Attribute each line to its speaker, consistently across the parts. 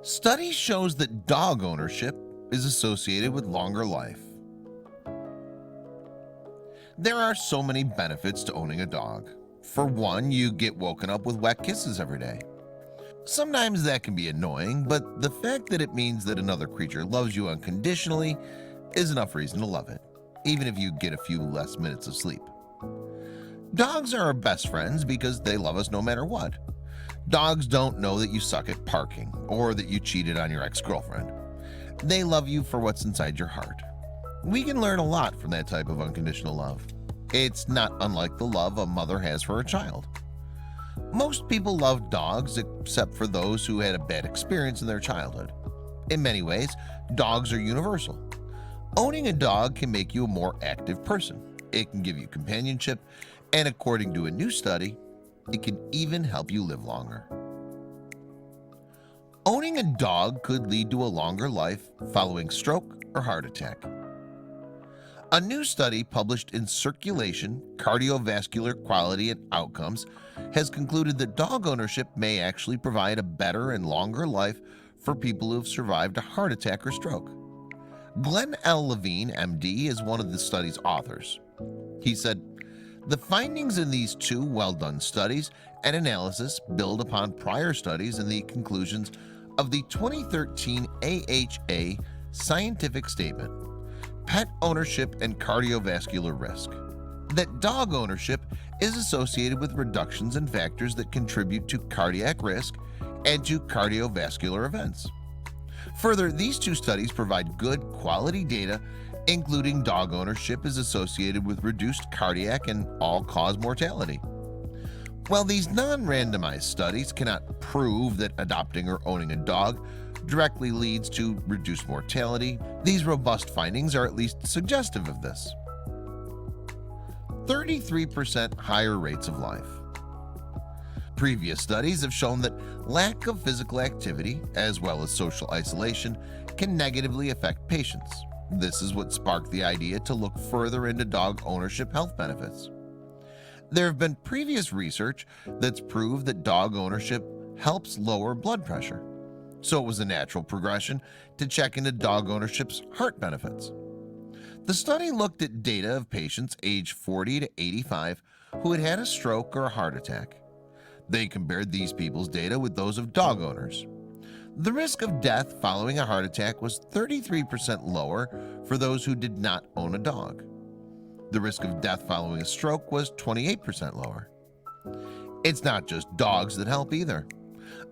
Speaker 1: Study shows that dog ownership is associated with longer life. There are so many benefits to owning a dog. For one, you get woken up with wet kisses every day. Sometimes that can be annoying, but the fact that it means that another creature loves you unconditionally is enough reason to love it, even if you get a few less minutes of sleep. Dogs are our best friends because they love us no matter what. Dogs don't know that you suck at parking or that you cheated on your ex-girlfriend. They love you for what's inside your heart. We can learn a lot from that type of unconditional love. It's not unlike the love a mother has for her child. Most people love dogs except for those who had a bad experience in their childhood. In many ways, dogs are universal. Owning a dog can make you a more active person. It can give you companionship, and according to a new study, it can even help you live longer. Owning a dog could lead to a longer life following stroke or heart attack. A new study published in Circulation, Cardiovascular Quality and Outcomes has concluded that dog ownership may actually provide a better and longer life for people who have survived a heart attack or stroke. Glenn L. Levine, MD, is one of the study's authors. He said, "The findings in these two well-done studies and analysis build upon prior studies and the conclusions of the 2013 AHA scientific statement, Pet Ownership and Cardiovascular Risk, that dog ownership is associated with reductions in factors that contribute to cardiac risk and to cardiovascular events. Further, these two studies provide good quality data, including dog ownership is associated with reduced cardiac and all-cause mortality. While these non-randomized studies cannot prove that adopting or owning a dog directly leads to reduced mortality, these robust findings are at least suggestive of this." 33% higher rates of life. Previous studies have shown that lack of physical activity, as well as social isolation, can negatively affect patients. This is what sparked the idea to look further into dog ownership health benefits. There have been previous research that's proved that dog ownership helps lower blood pressure, so it was a natural progression to check into dog ownership's heart benefits. The study looked at data of patients aged 40 to 85 who had had a stroke or a heart attack. They compared these people's data with those of dog owners. The risk of death following a heart attack was 33% lower for those who did not own a dog. The risk of death following a stroke was 28% lower. It's not just dogs that help either.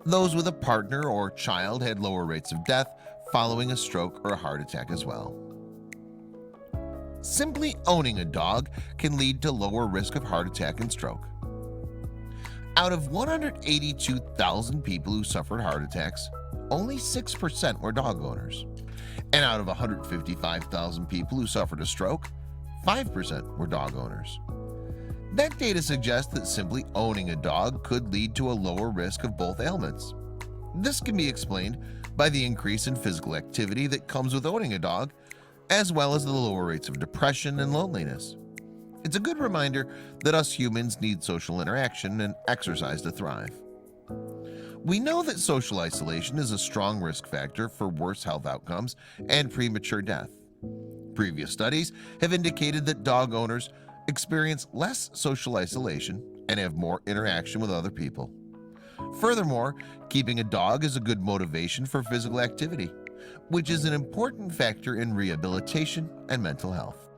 Speaker 1: Those with a partner or child had lower rates of death following a stroke or a heart attack as well. Simply owning a dog can lead to lower risk of heart attack and stroke. Out of 182,000 people who suffered heart attacks, only 6% were dog owners. And out of 155,000 people who suffered a stroke, 5% were dog owners. That data suggests that simply owning a dog could lead to a lower risk of both ailments. This can be explained by the increase in physical activity that comes with owning a dog, as well as the lower rates of depression and loneliness. It's a good reminder that us humans need social interaction and exercise to thrive. We know that social isolation is a strong risk factor for worse health outcomes and premature death. Previous studies have indicated that dog owners experience less social isolation and have more interaction with other people. Furthermore, keeping a dog is a good motivation for physical activity, which is an important factor in rehabilitation and mental health.